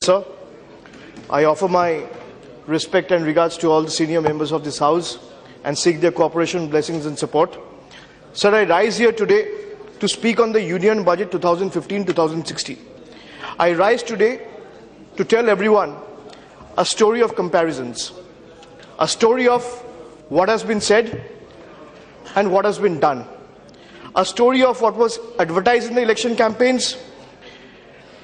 Sir, I offer my respect and regards to all the senior members of this House and seek their cooperation, blessings and support. Sir, I rise here today to speak on the Union Budget 2015-2016. I rise today to tell everyone a story of comparisons, a story of what has been said and what has been done, a story of what was advertised in the election campaigns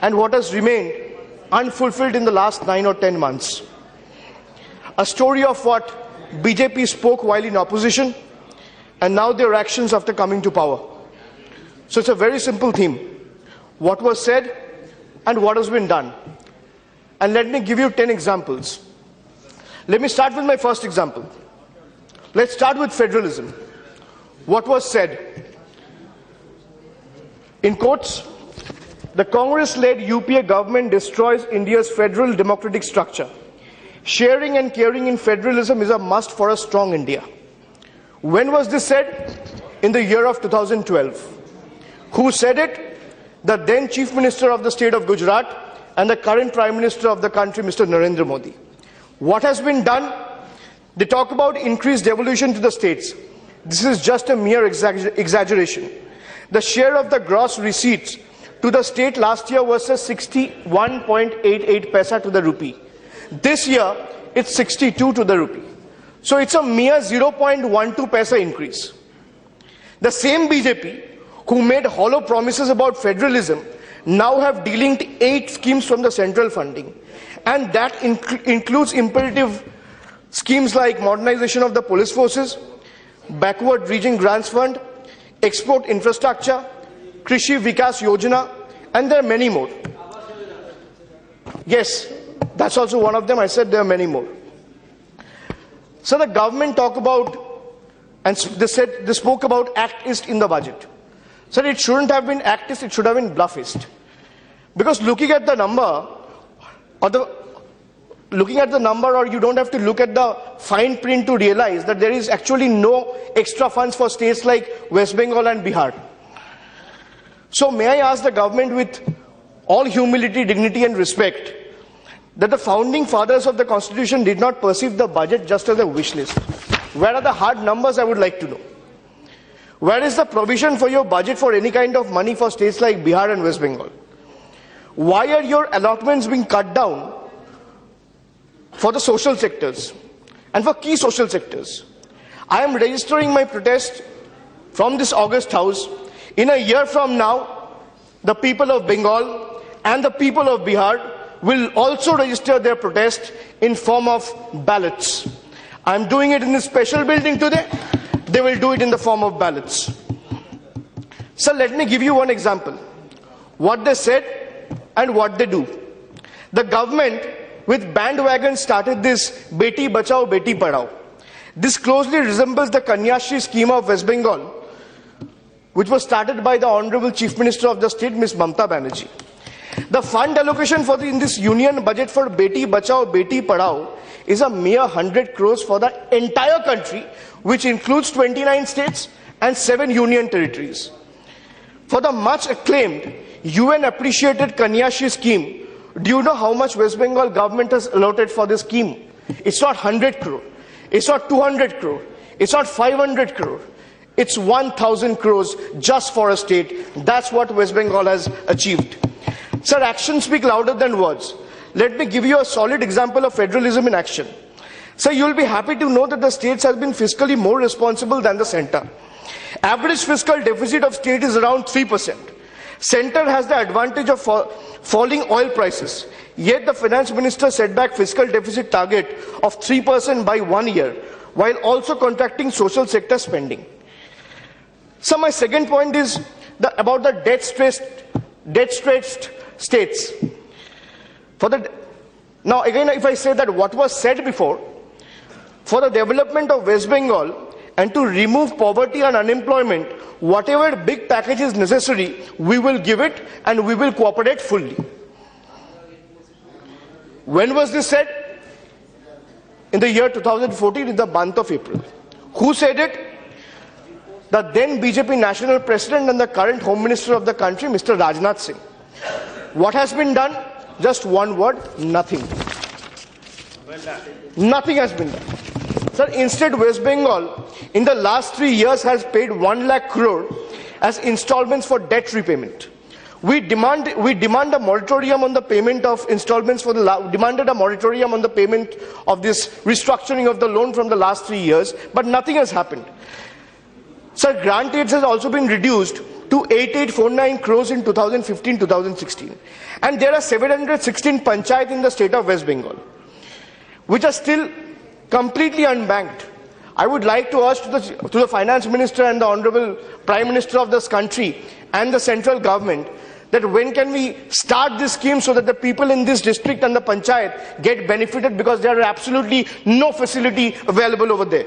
and what has remained unfulfilled in the last 9 or 10 months. A story of what BJP spoke while in opposition and now their actions after coming to power. So it's a very simple theme. What was said and what has been done. And let me give you 10 examples. Let me start with my first example. Let's start with federalism. What was said? In quotes, the Congress-led UPA government destroys India's federal democratic structure. Sharing and caring in federalism is a must for a strong India. When was this said? In the year of 2012. Who said it? The then Chief Minister of the state of Gujarat and the current Prime Minister of the country, Mr. Narendra Modi. What has been done? They talk about increased devolution to the states. This is just a mere exaggeration. The share of the gross receipts to the state last year was 61.88 paisa to the rupee. This year, it's 62 to the rupee. So it's a mere 0.12 paisa increase. The same BJP who made hollow promises about federalism now have delinked 8 schemes from the central funding. And that includes imperative schemes like modernization of the police forces, backward region grants fund, export infrastructure, Krishi Vikas Yojana, and there are many more. Yes, that's also one of them. I said there are many more. So the government talked about, and they spoke about actist in the budget. So it shouldn't have been actist, it should have been bluffist. Because looking at the number, or you don't have to look at the fine print to realize that there is actually no extra funds for states like West Bengal and Bihar. So may I ask the government with all humility, dignity and respect that the founding fathers of the constitution did not perceive the budget just as a wish list. Where are the hard numbers, I would like to know. Where is the provision for your budget for any kind of money for states like Bihar and West Bengal? Why are your allotments being cut down for the social sectors and for key social sectors? I am registering my protest from this August House. In a year from now, the people of Bengal and the people of Bihar will also register their protest in form of ballots. I am doing it in this special building today. They will do it in the form of ballots. So let me give you one example. What they said and what they do. The government with bandwagon started this Beti Bachao, Beti Padhao. This closely resembles the Kanyashri scheme of West Bengal, which was started by the Honorable Chief Minister of the state, Ms. Mamta Banerjee. The fund allocation in this union budget for Beti Bachao, Beti Padhao is a mere 100 crores for the entire country, which includes 29 states and 7 union territories. For the much acclaimed UN appreciated Kanyashri scheme, do you know how much West Bengal government has allotted for this scheme? It's not 100 crore, it's not 200 crore, it's not 500 crore. It's 1,000 crores just for a state. That's what West Bengal has achieved. Sir, actions speak louder than words. Let me give you a solid example of federalism in action. Sir, you'll be happy to know that the states have been fiscally more responsible than the center. Average fiscal deficit of state is around 3%. Center has the advantage of falling oil prices. Yet the finance minister set back fiscal deficit target of 3% by 1 year, while also contracting social sector spending. So my second point is about the debt-stressed states. Now again, if I say that what was said before, for the development of West Bengal and to remove poverty and unemployment, whatever big package is necessary, we will give it and we will cooperate fully. When was this said? In the year 2014, in the month of April. Who said it? The then BJP National President and the current Home Minister of the country, Mr. Rajnath Singh. What has been done? Just one word, nothing. Nothing has been done. Sir, instead West Bengal in the last 3 years has paid 1 lakh crore as installments for debt repayment. We demand a moratorium on the payment of installments for demanded a moratorium on the payment of this restructuring of the loan from the last 3 years, but nothing has happened. Sir, grant aids has also been reduced to 8849 crores in 2015-2016. And there are 716 panchayat in the state of West Bengal, which are still completely unbanked. I would like to urge to the Finance Minister and the Honorable Prime Minister of this country and the central government that when can we start this scheme so that the people in this district and the panchayat get benefited, because there are absolutely no facility available over there.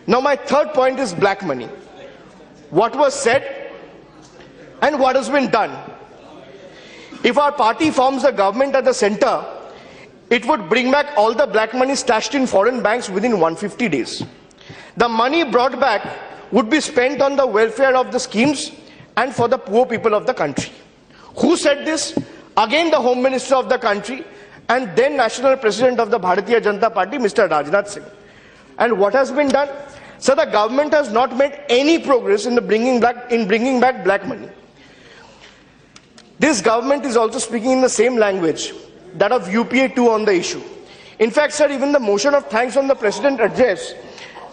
Now my third point is black money. What was said and what has been done. If our party forms the government at the center, it would bring back all the black money stashed in foreign banks within 150 days. The money brought back would be spent on the welfare of the schemes and for the poor people of the country. Who said this? Again the Home Minister of the country and then National President of the Bharatiya Janata Party, Mr. Rajnath Singh. And what has been done? So the government has not made any progress in bringing back black money. This government is also speaking in the same language, that of UPA 2 on the issue. In fact, sir, even the motion of thanks on the President address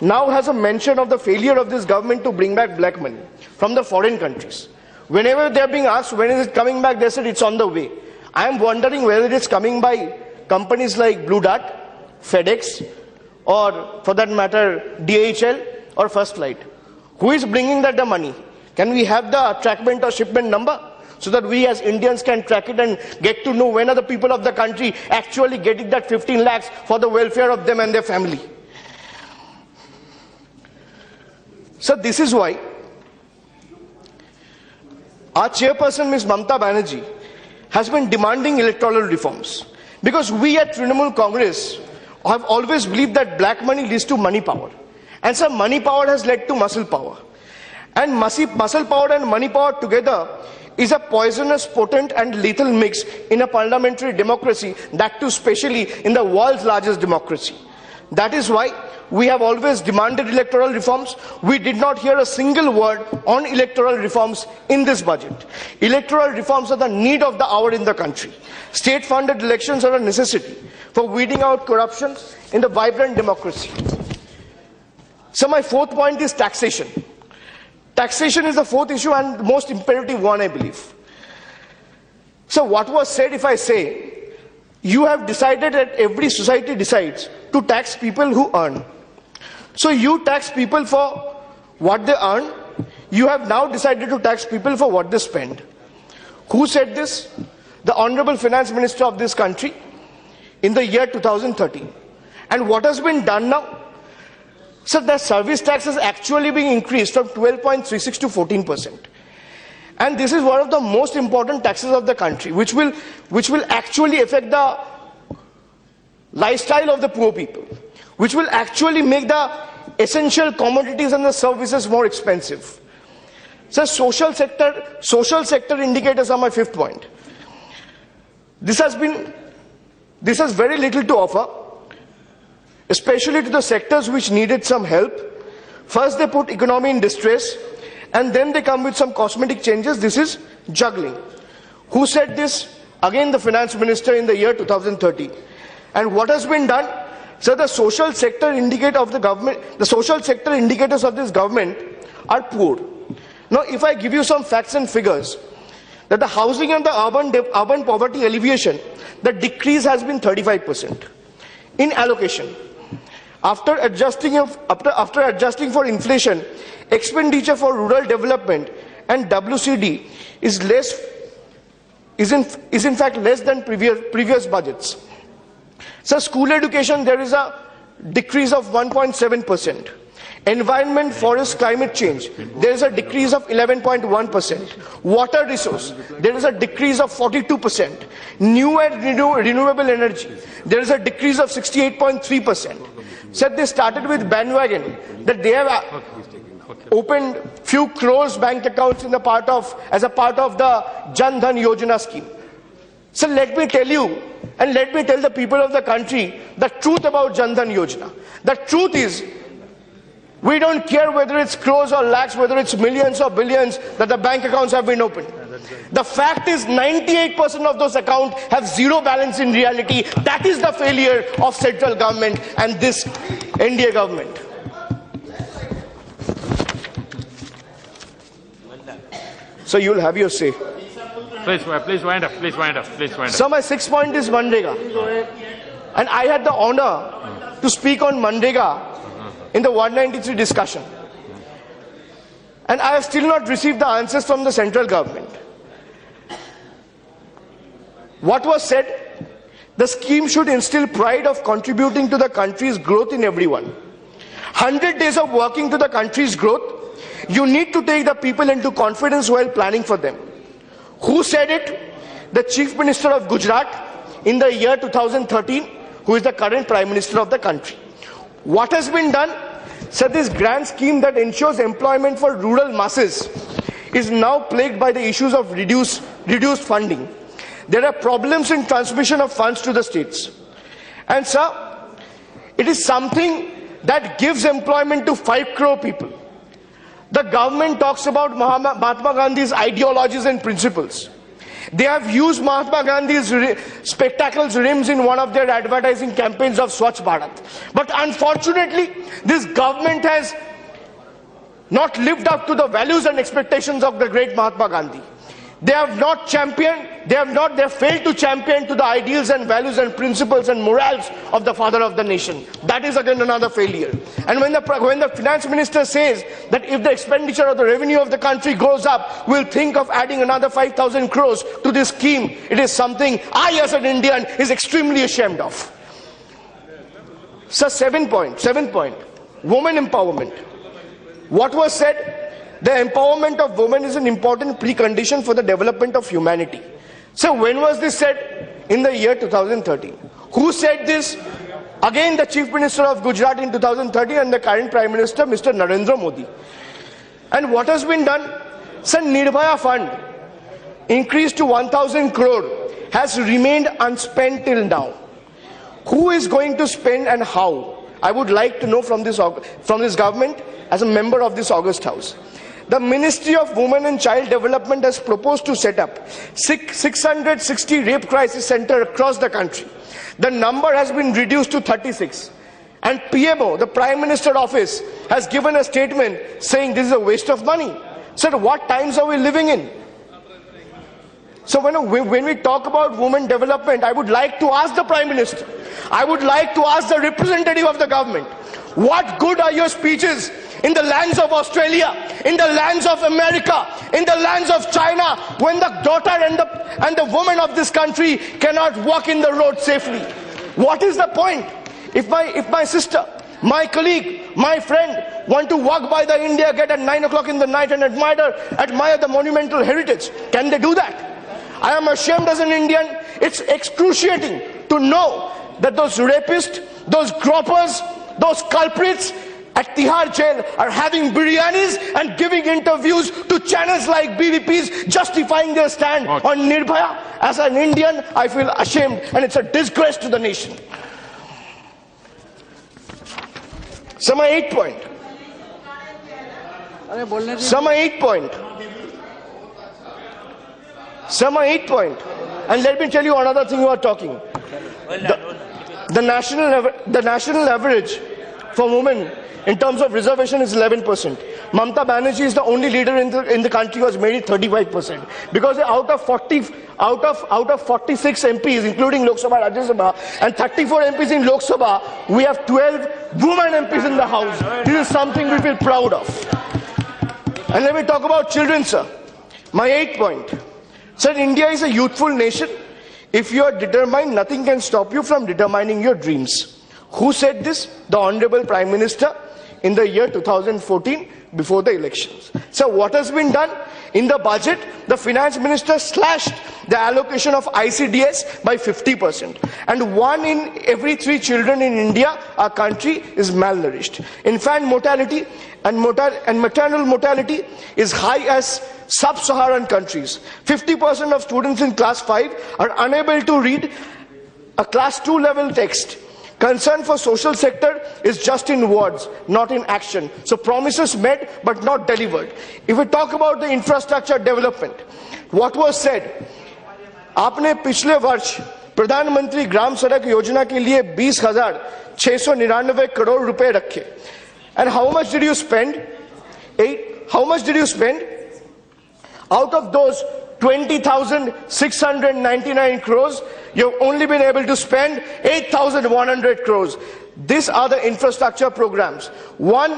now has a mention of the failure of this government to bring back black money from the foreign countries. Whenever they are being asked when is it coming back, they said it's on the way. I am wondering whether it's coming by companies like Blue Dart, FedEx, or for that matter DHL or First Flight. Who is bringing that the money? Can we have the trackment or shipment number so that we as Indians can track it and get to know when are the people of the country actually getting that 15 lakhs for the welfare of them and their family? So this is why our chairperson, Ms. Mamata Banerjee, has been demanding electoral reforms. Because we at Trinamool Congress have always believed that black money leads to money power. And so money power has led to muscle power. And muscle power and money power together is a poisonous, potent and lethal mix in a parliamentary democracy, that too especially in the world's largest democracy. That is why we have always demanded electoral reforms. We did not hear a single word on electoral reforms in this budget. Electoral reforms are the need of the hour in the country. State-funded elections are a necessity for weeding out corruption in the vibrant democracy. So my fourth point is taxation. Taxation is the fourth issue and the most imperative one, I believe. So what was said, if I say, you have decided that every society decides to tax people who earn. So you tax people for what they earn. You have now decided to tax people for what they spend. Who said this? The Honorable Finance Minister of this country in the year 2013. And what has been done now? So the service tax is actually being increased from 12.36 to 14%. And this is one of the most important taxes of the country, which will actually affect the lifestyle of the poor people, which will actually make the essential commodities and the services more expensive. So social sector indicators are my fifth point. This has very little to offer, especially to the sectors which needed some help. First they put economy in distress and then they come with some cosmetic changes. This is juggling. Who said this? Again the Finance Minister in the year 2013. And what has been done? So the social sector indicator of the government, the social sector indicators of this government are poor. Now if I give you some facts and figures, that the housing and the urban poverty alleviation, the decrease has been 35% in allocation. After adjusting for inflation, expenditure for rural development and WCD is in fact less than previous budgets. So school education, there is a decrease of 1.7%. Environment, forest, climate change, there is a decrease of 11.1%. Water resource, there is a decrease of 42%. New and renewable energy, there is a decrease of 68.3%. So they started with bandwagon, that they have opened few crores bank accounts as a part of the Jan Dhan Yojana scheme. So let me tell you, and let me tell the people of the country the truth about Jan Dhan Yojana. The truth is, we don't care whether it's crores or lakhs, whether it's millions or billions that the bank accounts have been opened. The fact is 98% of those accounts have zero balance in reality. That is the failure of central government and this NDA government. So you'll have your say. Please wind up. Please wind up. So my 6th point is Manrega. And I had the honor to speak on Manrega in the 193 discussion. And I have still not received the answers from the central government. What was said? The scheme should instill pride of contributing to the country's growth in everyone. 100 days of working to the country's growth. You need to take the people into confidence while planning for them. Who said it? The Chief Minister of Gujarat in the year 2013, who is the current Prime Minister of the country. What has been done? So this grand scheme that ensures employment for rural masses is now plagued by the issues of reduced funding. There are problems in transmission of funds to the states. And sir, it is something that gives employment to 5 crore people. The government talks about Mahatma Gandhi's ideologies and principles. They have used Mahatma Gandhi's spectacles rims in one of their advertising campaigns of Swachh Bharat. But unfortunately, this government has not lived up to the values and expectations of the great Mahatma Gandhi. They have not championed, they have failed to champion to the ideals and values and principles and morals of the father of the nation. That is again another failure. And when the finance minister says that if the expenditure or the revenue of the country goes up, we'll think of adding another 5,000 crores to this scheme, it is something I as an Indian is extremely ashamed of. So 7th point, women empowerment. What was said? The empowerment of women is an important precondition for the development of humanity. So when was this said? In the year 2013. Who said this? Again the Chief Minister of Gujarat in 2013 and the current Prime Minister, Mr. Narendra Modi. And what has been done? So Nirbhaya fund, increased to 1,000 crore, has remained unspent till now. Who is going to spend and how? I would like to know from this government as a member of this August House. The Ministry of Women and Child Development has proposed to set up 660 rape crisis centers across the country. The number has been reduced to 36. And PMO, the Prime Minister Office, has given a statement saying this is a waste of money. So what times are we living in? So when we talk about women development, I would like to ask the Prime Minister, I would like to ask the representative of the government, what good are your speeches in the lands of Australia, in the lands of America, in the lands of China, when the daughter and the woman of this country cannot walk in the road safely? What is the point? If my sister, my colleague, my friend want to walk by the India Gate at 9 o'clock in the night and admire the monumental heritage, can they do that? I am ashamed as an Indian. It's excruciating to know that those rapists, those gropers, those culprits at Tihar jail are having biryanis and giving interviews to channels like BVP's, justifying their stand on Nirbhaya. As an Indian, I feel ashamed, and it's a disgrace to the nation. So my 8th point. And let me tell you another thing you are talking. The national average for women in terms of reservation is 11%. Mamata Banerjee is the only leader in the country who has made it 35%. Because out of 46 MPs, including Lok Sabha, Rajya Sabha, and 34 MPs in Lok Sabha, we have 12 women MPs in the House. This is something we feel proud of. And let me talk about children, sir. My 8th point. Sir, India is a youthful nation. If you are determined, nothing can stop you from determining your dreams. Who said this? The Honorable Prime Minister in the year 2014 before the elections. So what has been done? In the budget, the finance minister slashed the allocation of ICDS by 50%. And 1 in every 3 children in India, our country, is malnourished. Infant mortality and maternal mortality is high as sub-Saharan countries. 50% of students in class 5 are unable to read a class 2 level text. Concern for social sector is just in words, not in action. So promises made but not delivered. If we talk about the infrastructure development, what was said, आपने पिछले वर्ष प्रधानमंत्री ग्राम सड़क योजना के लिए 20,699 करोड़ रुपए रखे. And how much did you spend? How much did you spend? Out of those 20,699 crores, you've only been able to spend 8,100 crores. These are the infrastructure programs. One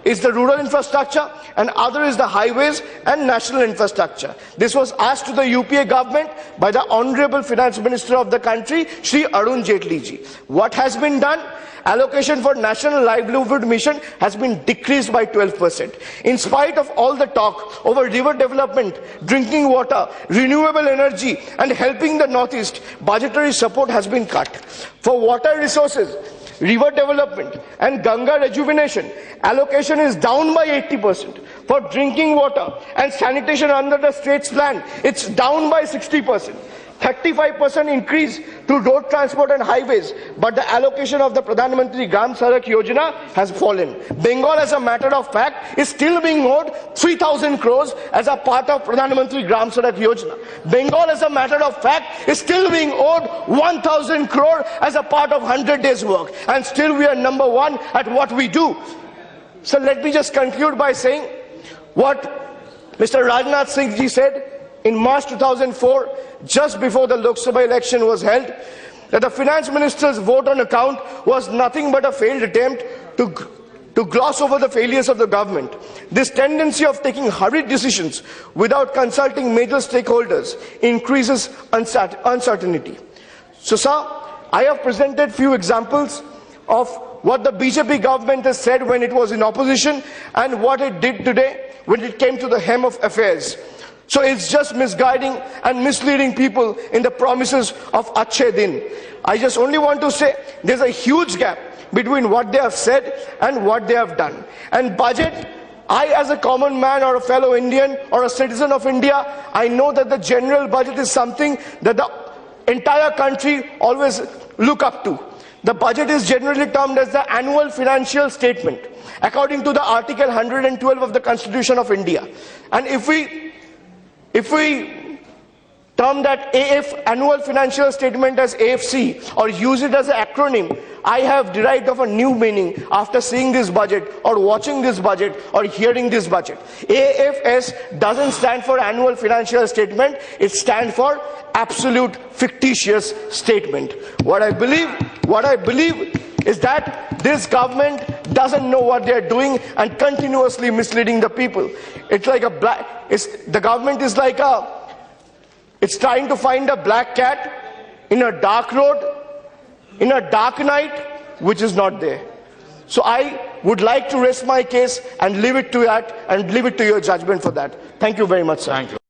is the rural infrastructure and other is the highways and national infrastructure. This was asked to the UPA government by the Honorable Finance Minister of the country, Shri Arun Jaitley ji. What has been done? Allocation for National Livelihood Mission has been decreased by 12%. In spite of all the talk over river development, drinking water, renewable energy and helping the Northeast, budgetary support has been cut. For water resources, river development and Ganga rejuvenation, allocation is down by 80%. For drinking water and sanitation under the state's plan, it's down by 60%. 35% increase to road transport and highways, but the allocation of the Pradhan Mantri Gram Sadak Yojana has fallen. Bengal, as a matter of fact, is still being owed 3,000 crores as a part of Pradhan Mantri Gram Sadak Yojana. Bengal, as a matter of fact, is still being owed 1,000 crore as a part of 100 days work. And still we are number 1 at what we do. So let me just conclude by saying what Mr. Rajnath Singh ji said in March 2004, just before the Lok Sabha election was held, that the finance minister's vote on account was nothing but a failed attempt to gloss over the failures of the government. This tendency of taking hurried decisions without consulting major stakeholders increases uncertainty. So, sir, I have presented few examples of what the BJP government has said when it was in opposition and what it did today when it came to the hem of affairs. So it's just misguiding and misleading people in the promises of Achhe Din. I just only want to say there's a huge gap between what they have said and what they have done. And budget, I as a common man or a fellow Indian or a citizen of India, I know that the general budget is something that the entire country always look up to. The budget is generally termed as the annual financial statement, according to the Article 112 of the Constitution of India. And if we term that annual financial statement as AFC or use it as an acronym, I have derived of a new meaning after seeing this budget or watching this budget or hearing this budget. AFS doesn't stand for annual financial statement, it stands for absolute fictitious statement. What I believe is that this government doesn't know what they're doing and continuously misleading the people. It's like the government is like it's trying to find a black cat in a dark road, in a dark night, which is not there. So I would like to rest my case and leave it to that and leave it to your judgment for that. Thank you very much, sir. Thank you.